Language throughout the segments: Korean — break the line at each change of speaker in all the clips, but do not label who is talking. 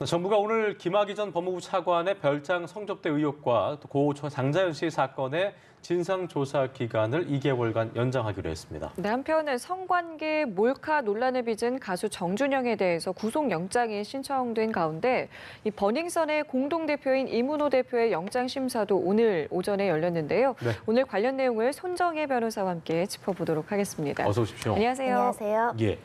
정부가 오늘 김학의 전 법무부 차관의 별장 성접대 의혹과 고 장자연 씨 사건의 진상조사 기간을 2개월간 연장하기로 했습니다.
네, 한편 성관계 몰카 논란을 빚은 가수 정준영에 대해서 구속영장이 신청된 가운데 이 버닝썬의 공동대표인 이문호 대표의 영장 심사도 오늘 오전에 열렸는데요.
네.
오늘 관련 내용을 손정혜 변호사와 함께 짚어보도록 하겠습니다.
어서 오십시오.
안녕하세요.
안녕하세요.
예.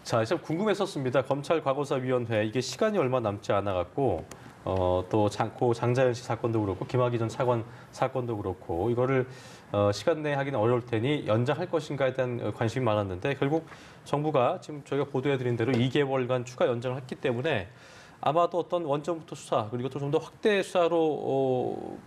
자, 참 궁금했었습니다. 검찰과거사위원회 이게 시간이 얼마 남지 않아갖고 또 고 장자연 씨 사건도 그렇고 김학의 전 차관 사건도 그렇고 이거를 시간 내에 하기는 어려울 테니 연장할 것인가에 대한 관심이 많았는데 결국 정부가 지금 저희가 보도해드린 대로 2개월간 추가 연장을 했기 때문에 아마도 어떤 원점부터 수사 그리고 또 좀 더 확대 수사로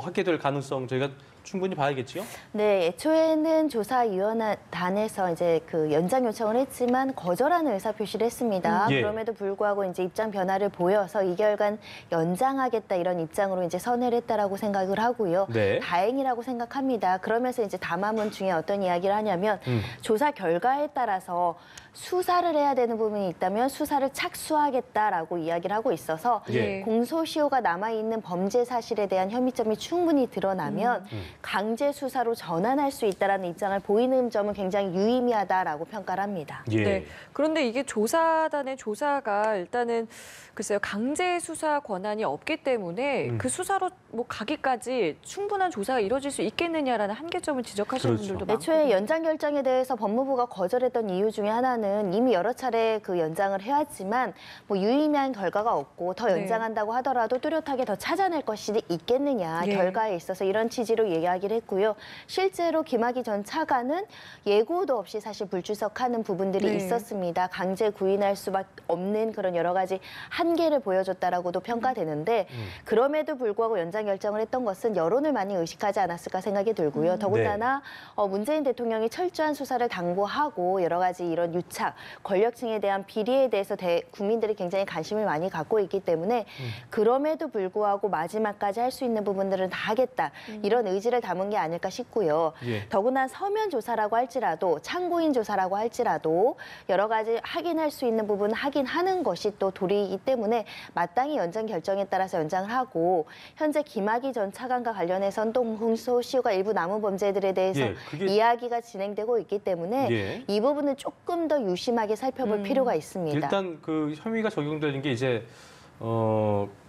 하게 될 가능성 저희가 충분히 봐야겠지요?
네, 애초에는 조사위원단에서 이제 그 연장 요청을 했지만 거절하는 의사표시를 했습니다.
예.
그럼에도 불구하고 이제 입장 변화를 보여서 2개월간 연장하겠다 이런 입장으로 이제 선회를 했다라고 생각을 하고요.
네.
다행이라고 생각합니다. 그러면서 이제 담화문 중에 어떤 이야기를 하냐면 조사 결과에 따라서 수사를 해야 되는 부분이 있다면 수사를 착수하겠다라고 이야기를 하고 있어서
예.
공소시효가 남아있는 범죄 사실에 대한 혐의점이 충분히 드러나면 강제 수사로 전환할 수 있다는 입장을 보이는 점은 굉장히 유의미하다라고 평가를 합니다.
예.
네. 그런데 이게 조사단의 조사가 일단은 글쎄요 강제 수사 권한이 없기 때문에 그 수사로 가기까지 충분한 조사가 이루어질 수 있겠느냐라는 한계점을 지적하시는
그렇죠.
분들도 많고.
애초에 연장 결정에 대해서 법무부가 거절했던 이유 중에 하나는 이미 여러 차례 그 연장을 해왔지만 유의미한 결과가 없고 더 연장한다고 하더라도 뚜렷하게 더 찾아낼 것이 있겠느냐 결과에 있어서 이런 취지로 이야기를 했고요. 실제로 김학의 전 차관은 예고도 없이 사실 불출석하는 부분들이 있었습니다. 강제 구인할 수밖에 없는 그런 여러 가지 한계를 보여줬다라고도 평가되는데 그럼에도 불구하고 연장 결정을 했던 것은 여론을 많이 의식하지 않았을까 생각이 들고요. 더군다나 문재인 대통령이 철저한 수사를 당부하고 여러 가지 이런 유착, 권력층에 대한 비리에 대해서 국민들이 굉장히 관심을 많이 갖고 있기 때문에 그럼에도 불구하고 마지막까지 할 수 있는 부분들은 다 하겠다. 이런 의지를 담은 게 아닐까 싶고요.
예.
더구나 서면 조사라고 할지라도 참고인 조사라고 할지라도 여러 가지 확인할 수 있는 부분은 확인하는 것이 또 도리이기 때문에 마땅히 연장 결정에 따라서 연장을 하고 현재 김학의 전 차관과 관련해서는 또 공소시효가 일부 남은 범죄들에 대해서 이야기가 진행되고 있기 때문에 이 부분은 조금 더 유심하게 살펴볼 필요가 있습니다.
일단 그 혐의가 적용되는 게 이제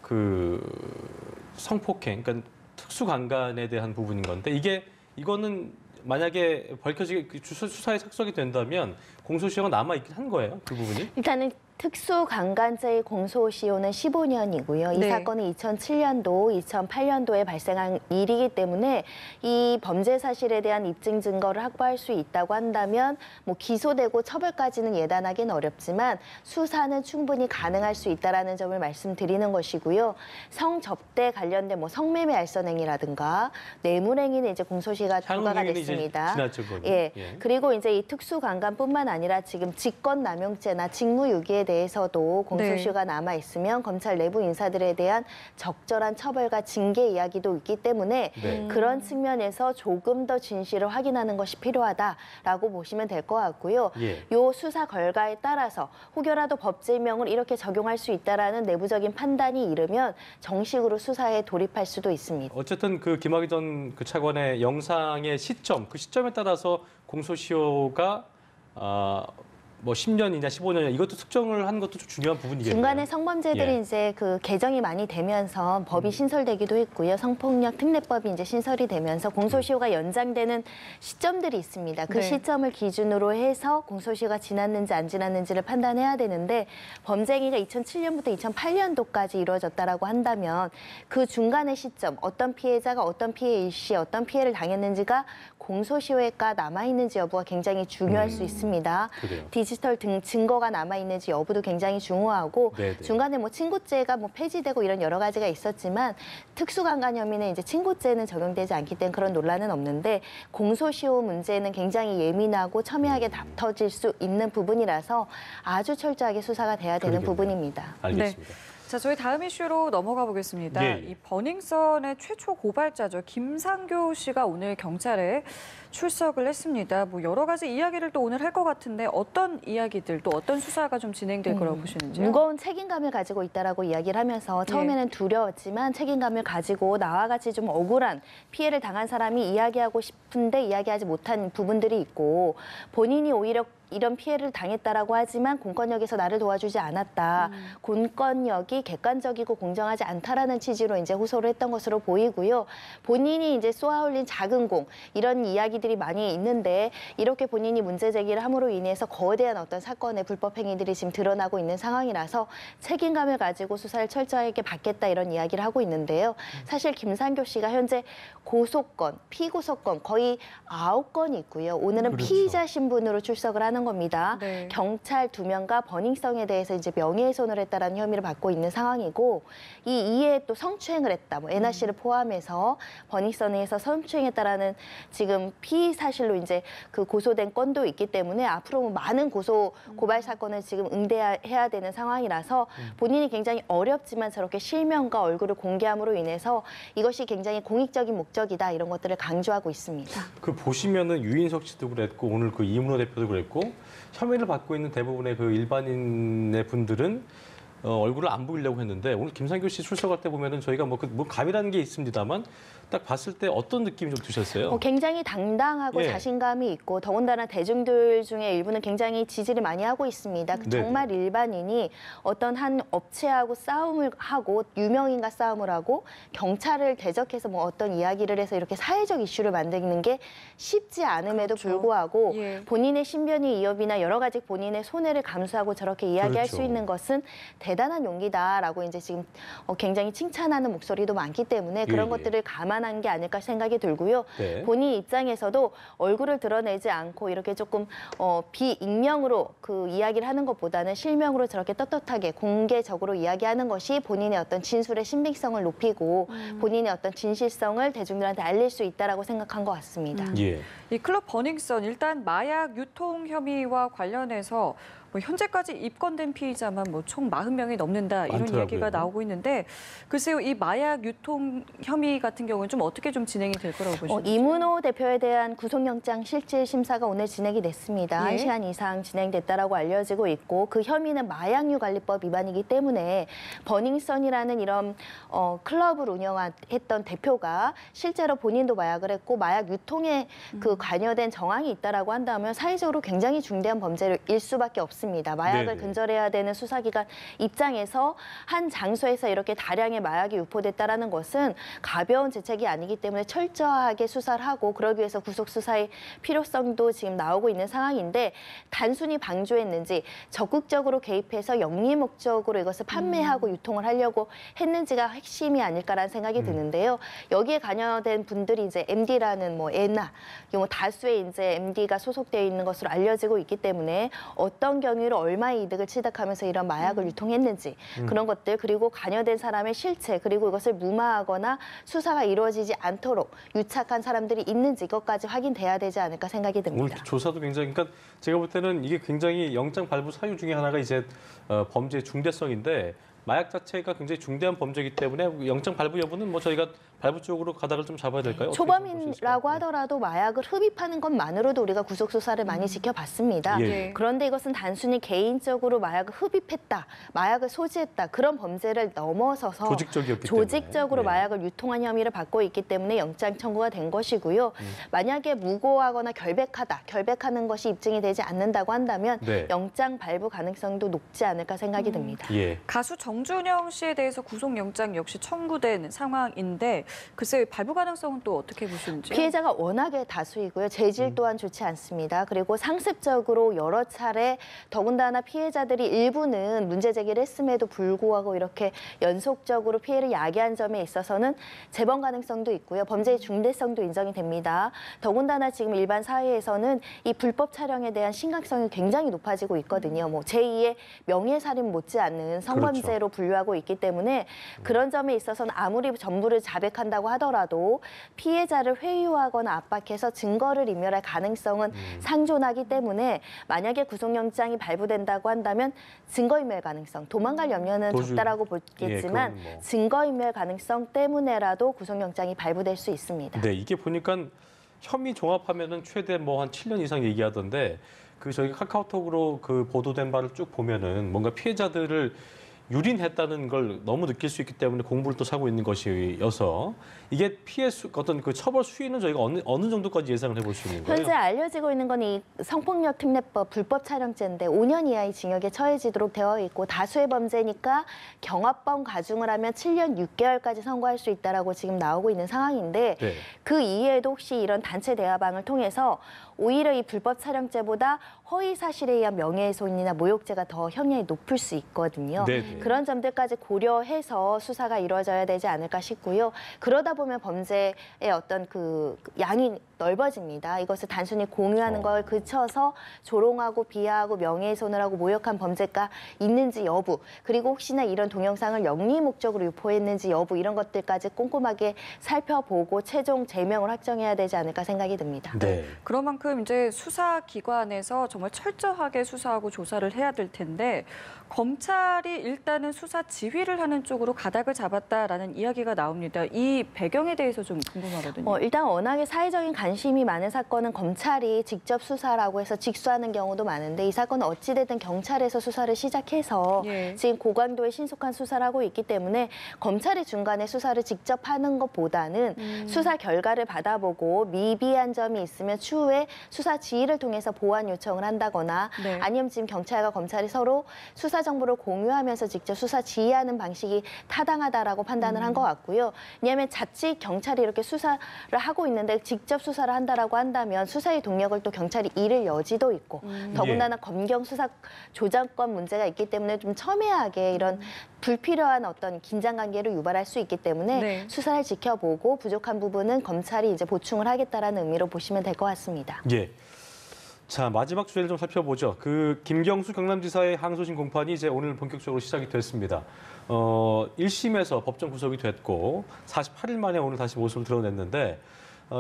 그 성폭행, 그러니까 특수강간에 대한 부분인 건데 이거는 만약에 밝혀지게 수사에 착수하게 된다면 공소시효가 남아 있긴 한 거예요, 그 부분이?
일단은 특수강간죄의 공소시효는 15년이고요. 이 사건은 2007년도, 2008년도에 발생한 일이기 때문에 이 범죄 사실에 대한 입증 증거를 확보할 수 있다고 한다면 기소되고 처벌까지는 예단하기는 어렵지만 수사는 충분히 가능할 수 있다는 점을 말씀드리는 것이고요. 성접대 관련된 성매매 알선행위라든가 뇌물행위는 이제 공소시효가 부과가 됐습니다.
지났죠,
그리고 이제 이 특수강간뿐만 아니라 지금 직권남용죄나 직무유기에 대해서도 공소시효가 남아 있으면 검찰 내부 인사들에 대한 적절한 처벌과 징계 이야기도 있기 때문에 그런 측면에서 조금 더 진실을 확인하는 것이 필요하다라고 보시면 될 것 같고요. 요 수사 결과에 따라서 혹여라도 법제명을 이렇게 적용할 수 있다라는 내부적인 판단이 이르면 정식으로 수사에 돌입할 수도 있습니다.
어쨌든 그 김학의 전 그 차관의 영상의 시점, 그 시점에 따라서 공소시효가 10년이냐 15년이냐 이것도 특정을 하는 것도 좀 중요한 부분이겠네요.
중간에 성범죄들이 이제 그 개정이 많이 되면서 법이 신설되기도 했고요. 성폭력 특례법이 이제 신설이 되면서 공소시효가 연장되는 시점들이 있습니다. 그 시점을 기준으로 해서 공소시효가 지났는지 안 지났는지를 판단해야 되는데 범죄 행위가 2007년부터 2008년도까지 이루어졌다라고 한다면 그 중간의 시점, 어떤 피해자가 어떤 피해 일시, 어떤 피해를 당했는지가 공소시효가 남아있는지 여부가 굉장히 중요할 수 있습니다.
그래요.
디지털 등 증거가 남아있는지 여부도 굉장히 중요하고 중간에 친고죄가 폐지되고 이런 여러 가지가 있었지만 특수강간 혐의는 이제 친고죄는 적용되지 않기 때문에 그런 논란은 없는데 공소시효 문제는 굉장히 예민하고 첨예하게 다퉈질 수 있는 부분이라서 아주 철저하게 수사가 돼야 되는 부분입니다.
알겠습니다.
자, 저희 다음 이슈로 넘어가 보겠습니다.
예.
이 버닝썬의 최초 고발자죠. 김상교 씨가 오늘 경찰에 출석을 했습니다. 뭐 여러 가지 이야기를 또 오늘 할 것 같은데 어떤 이야기들 또 어떤 수사가 좀 진행될 거라고 보시는지요?
무거운 책임감을 가지고 있다라고 이야기를 하면서 처음에는 두려웠지만 책임감을 가지고 나와 같이 좀 억울한 피해를 당한 사람이 이야기하고 싶은데 이야기하지 못한 부분들이 있고 본인이 오히려 이런 피해를 당했다라고 하지만 공권력에서 나를 도와주지 않았다. 공권력이 객관적이고 공정하지 않다라는 취지로 이제 호소를 했던 것으로 보이고요. 본인이 이제 쏘아올린 작은 공 이런 이야기들이 많이 있는데 이렇게 본인이 문제 제기를 함으로 인해서 거대한 어떤 사건의 불법 행위들이 지금 드러나고 있는 상황이라서 책임감을 가지고 수사를 철저하게 받겠다 이런 이야기를 하고 있는데요. 사실 김상교 씨가 현재 고소건, 피고소건 거의 9건이 있고요. 오늘은
그렇죠.
피의자 신분으로 출석을 하는 겁니다.
네.
경찰 2명과 버닝썬에 대해서 이제 명예훼손을 했다라는 혐의를 받고 있는 상황이고 이에 또 성추행을 했다. 뭐 애나 씨를 포함해서 버닝썬에 의해서 성추행했다라는 지금 피의 사실로 이제 그 고소된 건도 있기 때문에 앞으로 뭐 많은 고소 고발 사건을 지금 응대해야 되는 상황이라서 본인이 굉장히 어렵지만 저렇게 실명과 얼굴을 공개함으로 인해서 이것이 굉장히 공익적인 목적이다 이런 것들을 강조하고 있습니다.
그 보시면은 유인석 씨도 그랬고 오늘 그 이문호 대표도 그랬고 혐의를 받고 있는 대부분의 그 일반인의 분들은 얼굴을 안 보이려고 했는데 오늘 김상교 씨 출석할 때 보면은 저희가 뭐 감이라는 게 있습니다만 딱 봤을 때 어떤 느낌이 좀 드셨어요?
굉장히 당당하고
예.
자신감이 있고 더군다나 대중들 중에 일부는 굉장히 지지를 많이 하고 있습니다.
네네.
정말 일반인이 어떤 한 업체하고 싸움을 하고 유명인과 싸움을 하고 경찰을 대적해서 뭐 어떤 이야기를 해서 이렇게 사회적 이슈를 만드는 게 쉽지 않음에도
그렇죠.
불구하고
예.
본인의 신변의 위협이나 여러 가지 본인의 손해를 감수하고 저렇게 이야기할
그렇죠.
수 있는 것은 대단한 용기다라고 이제 지금 굉장히 칭찬하는 목소리도 많기 때문에 그런
예.
것들을 감안한 게 아닐까 생각이 들고요.
네.
본인 입장에서도 얼굴을 드러내지 않고 이렇게 조금 비익명으로 그 이야기를 하는 것보다는 실명으로 저렇게 떳떳하게 공개적으로 이야기하는 것이 본인의 어떤 진술의 신빙성을 높이고 본인의 어떤 진실성을 대중들한테 알릴 수 있다라고 생각한 것 같습니다.
예.
이 클럽 버닝썬 일단 마약 유통 혐의와 관련해서 뭐 현재까지 입건된 피의자만 뭐 총 40명이 넘는다 이런
많더라고요.
이야기가 나오고 있는데 글쎄요 이 마약 유통 혐의 같은 경우는 좀 어떻게 좀 진행이 될 거라고 보시는지?
이문호 대표에 대한 구속영장 실질 심사가 오늘 진행이 됐습니다.
예.
1시간 이상 진행됐다라고 알려지고 있고 그 혐의는 마약류 관리법 위반이기 때문에 버닝썬이라는 이런 클럽을 운영했던 대표가 실제로 본인도 마약을 했고 마약 유통에 그 관여된 정황이 있다라고 한다면 사회적으로 굉장히 중대한 범죄일 수밖에 없습니다. 마약을
네네.
근절해야 되는 수사기관 입장에서 한 장소에서 이렇게 다량의 마약이 유포됐다라는 것은 가벼운 죄책이 아니기 때문에 철저하게 수사를 하고 그러기 위해서 구속 수사의 필요성도 지금 나오고 있는 상황인데 단순히 방조했는지 적극적으로 개입해서 영리 목적으로 이것을 판매하고 유통을 하려고 했는지가 핵심이 아닐까라는 생각이 드는데요. 여기에 관여된 분들이 이제 MD라는 뭐 애나 뭐 다수의 이제 MD가 소속되어 있는 것으로 알려지고 있기 때문에 어떤 경위로 얼마의 이득을 취득하면서 이런 마약을 유통했는지 그런 것들 그리고 관여된 사람의 실체 그리고 이것을 무마하거나 수사가 이루어지지 않도록 유착한 사람들이 있는지 이것까지 확인돼야 되지 않을까 생각이
오늘
듭니다.
조사도 굉장히 그러니까 제가 볼 때는 이게 굉장히 영장 발부 사유 중에 하나가 이제 범죄의 중대성인데 마약 자체가 굉장히 중대한 범죄이기 때문에 영장 발부 여부는 뭐 저희가 발부 쪽으로 가닥을 좀 잡아야 될까요? 어떻게 보실 수 있을까요?
초범이라고 하더라도 마약을 흡입하는 것만으로도 우리가 구속 수사를 많이 지켜봤습니다.
예.
그런데 이것은 단순히 개인적으로 마약을 흡입했다, 마약을 소지했다 그런 범죄를 넘어서서
조직적이었기 때문에.
조직적으로
네.
마약을 유통한 혐의를 받고 있기 때문에 영장 청구가 된 것이고요. 만약에 무고하거나 결백하는 것이 입증이 되지 않는다고 한다면
네.
영장 발부 가능성도 높지 않을까 생각이 듭니다.
예.
가수 정준영 씨에 대해서 구속영장 역시 청구된 상황인데 글쎄요 발부 가능성은 또 어떻게 보시는지?
피해자가 워낙에 다수이고요. 재질 또한 좋지 않습니다. 그리고 상습적으로 여러 차례 더군다나 피해자들이 일부는 문제 제기를 했음에도 불구하고 이렇게 연속적으로 피해를 야기한 점에 있어서는 재범 가능성도 있고요. 범죄의 중대성도 인정이 됩니다. 더군다나 지금 일반 사회에서는 이 불법 촬영에 대한 심각성이 굉장히 높아지고 있거든요. 뭐 제2의 명예살인 못지않은 성범죄로 혐의로 분류하고 있기 때문에 그런 점에 있어서는 아무리 전부를 자백한다고 하더라도 피해자를 회유하거나 압박해서 증거를 인멸할 가능성은 상존하기 때문에 만약에 구속영장이 발부된다고 한다면 증거인멸 가능성, 도망갈 염려는 적다라고 보겠지만
뭐.
증거인멸 가능성 때문에라도 구속영장이 발부될 수 있습니다.
네, 이게 보니까 혐의 종합하면은 최대 뭐 한 7년 이상 얘기하던데 그 저희 카카오톡으로 그 보도된 바를 쭉 보면은 뭔가 피해자들을 유린했다는 걸 너무 느낄 수 있기 때문에 공부를 또 사고 있는 것이어서 이게 어떤 그 처벌 수위는 저희가 어느 정도까지 예상을 해볼 수 있는 거예요?
현재 알려지고 있는 건 이 성폭력 특례법 불법 촬영죄인데 5년 이하의 징역에 처해지도록 되어 있고 다수의 범죄니까 경합범 가중을 하면 7년 6개월까지 선고할 수 있다라고 지금 나오고 있는 상황인데
네.
그 이외에도 혹시 이런 단체 대화방을 통해서 오히려 이 불법 촬영죄보다 허위 사실에 의한 명예훼손이나 모욕죄가 더 형량이 높을 수 있거든요.
네네.
그런 점들까지 고려해서 수사가 이루어져야 되지 않을까 싶고요. 그러다 보면 범죄의 어떤 그 양이 넓어집니다. 이것을 단순히 공유하는 걸 그쳐서 조롱하고 비하하고 명예훼손을 하고 모욕한 범죄가 있는지 여부, 그리고 혹시나 이런 동영상을 영리 목적으로 유포했는지 여부 이런 것들까지 꼼꼼하게 살펴보고 최종 제명을 확정해야 되지 않을까 생각이 듭니다.
네.
그런 만큼 이제 수사기관에서 정말 철저하게 수사하고 조사를 해야 될 텐데 검찰이 일단은 수사 지휘를 하는 쪽으로 가닥을 잡았다라는 이야기가 나옵니다. 이 배경에 대해서 좀 궁금하거든요.
일단 워낙에 사회적인 관심이 많은 사건은 검찰이 직접 수사라고 해서 직수하는 경우도 많은데 이 사건은 어찌됐든 경찰에서 수사를 시작해서
예.
지금 고강도의 신속한 수사를 하고 있기 때문에 검찰이 중간에 수사를 직접 하는 것보다는 수사 결과를 받아보고 미비한 점이 있으면 추후에 수사 지휘를 통해서 보완 요청을 한다거나
네.
아니면 지금 경찰과 검찰이 서로 수사 정보를 공유하면서 직접 수사 지휘하는 방식이 타당하다라고 판단을 한 것 같고요. 왜냐하면 자칫 경찰이 이렇게 수사를 하고 있는데 직접 수사를 한다라고 한다면 수사의 동력을 또 경찰이 잃을 여지도 있고 더군다나 검경 수사 조작권 문제가 있기 때문에 좀 첨예하게 이런 불필요한 어떤 긴장 관계를 유발할 수 있기 때문에
네.
수사를 지켜보고 부족한 부분은 검찰이 이제 보충을 하겠다라는 의미로 보시면 될 것 같습니다.
예. 자, 마지막 주제를 좀 살펴보죠. 그 김경수 경남지사의 항소심 공판이 이제 오늘 본격적으로 시작이 됐습니다. 1심에서 법정 구속이 됐고 48일 만에 오늘 다시 모습을 드러냈는데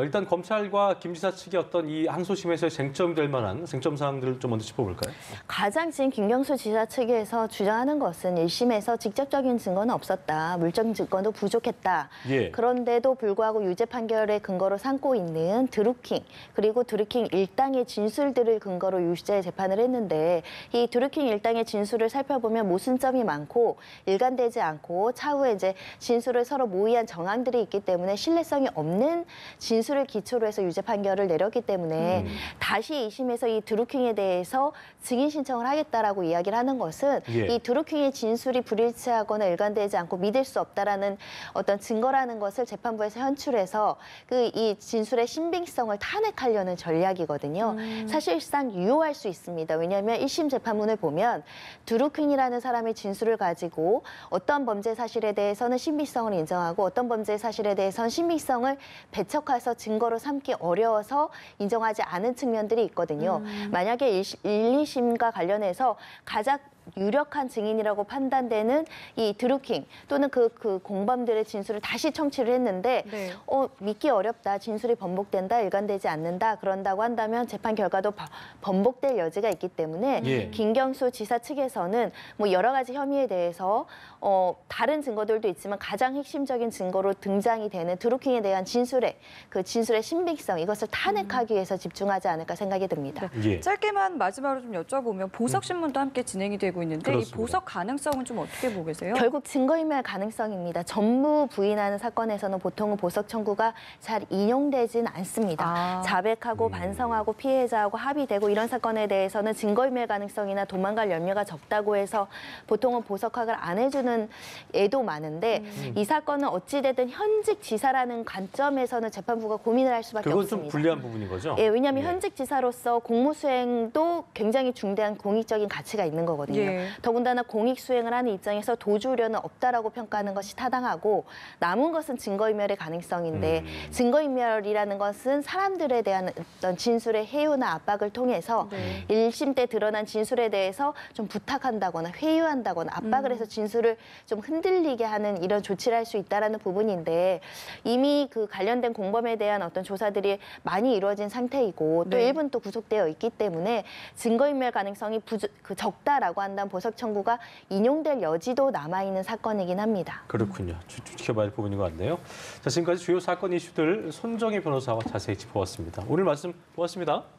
일단 검찰과 김 지사 측의 어떤 이 항소심에서의 쟁점이 될 만한 쟁점 사항들을 좀 먼저 짚어볼까요?
가장 지금 김경수 지사 측에서 주장하는 것은 1심에서 직접적인 증거는 없었다. 물적 증거도 부족했다.
예.
그런데도 불구하고 유죄 판결의 근거로 삼고 있는 드루킹 그리고 드루킹 일당의 진술들을 근거로 유죄 재판을 했는데 이 드루킹 일당의 진술을 살펴보면 모순점이 많고 일관되지 않고 차후에 이제 진술을 서로 모의한 정황들이 있기 때문에 신뢰성이 없는 진술을 기초로 해서 유죄 판결을 내렸기 때문에 다시 2심에서 이 드루킹에 대해서 증인 신청을 하겠다라고 이야기를 하는 것은
예.
이 드루킹의 진술이 불일치하거나 일관되지 않고 믿을 수 없다라는 어떤 증거라는 것을 재판부에서 현출해서 그 이 진술의 신빙성을 탄핵하려는 전략이거든요. 사실상 유효할 수 있습니다. 왜냐하면 1심 재판문을 보면 드루킹이라는 사람의 진술을 가지고 어떤 범죄 사실에 대해서는 신빙성을 인정하고 어떤 범죄 사실에 대해서는 신빙성을 배척해서 증거로 삼기 어려워서 인정하지 않은 측면들이 있거든요. 만약에 1, 2심과 관련해서 가장 유력한 증인이라고 판단되는 이 드루킹 또는 그 공범들의 진술을 다시 청취를 했는데
네.
믿기 어렵다. 진술이 번복된다. 일관되지 않는다. 그런다고 한다면 재판 결과도 번복될 여지가 있기 때문에
예.
김경수 지사 측에서는 뭐 여러 가지 혐의에 대해서 다른 증거들도 있지만 가장 핵심적인 증거로 등장이 되는 드루킹에 대한 진술의 그 진술의 신빙성 이것을 탄핵하기 위해서 집중하지 않을까 생각이 듭니다.
예.
짧게만 마지막으로 좀 여쭤보면 보석 신문도 함께 진행이 되고 있는데
그렇습니다.
이 보석 가능성은 좀 어떻게 보고 계세요?
결국 증거인멸 가능성입니다. 전무 부인하는 사건에서는 보통은 보석 청구가 잘 인용되진 않습니다.
아.
자백하고 반성하고 피해자하고 합의되고 이런 사건에 대해서는 증거인멸 가능성이나 도망갈 염려가 적다고 해서 보통은 보석학을 안 해주는 애도 많은데 이 사건은 어찌됐든 현직 지사라는 관점에서는 재판부가 고민을 할 수밖에
그건
없습니다.
좀 불리한 부분인 거죠?
예, 왜냐하면 현직 지사로서 공무 수행도 굉장히 중대한 공익적인 가치가 있는 거거든요.
네.
더군다나 공익 수행을 하는 입장에서 도주 우려는 없다라고 평가하는 것이 타당하고 남은 것은 증거인멸의 가능성인데 증거인멸이라는 것은 사람들에 대한 어떤 진술의 해유나 압박을 통해서
네.
1심 때 드러난 진술에 대해서 좀 부탁한다거나 회유한다거나 압박을 해서 진술을 좀 흔들리게 하는 이런 조치를 할 수 있다라는 부분인데 이미 그 관련된 공범에 대한 어떤 조사들이 많이 이루어진 상태이고 또
네.
일부는 또 구속되어 있기 때문에 증거인멸 가능성이 적다라고 한다면 보석 청구가 인용될 여지도 남아있는 사건이긴 합니다.
그렇군요. 지켜봐야 할 부분인 것 같네요. 자, 지금까지 주요 사건 이슈들 손정희 변호사와 자세히 짚어봤습니다. 오늘 말씀 고맙습니다.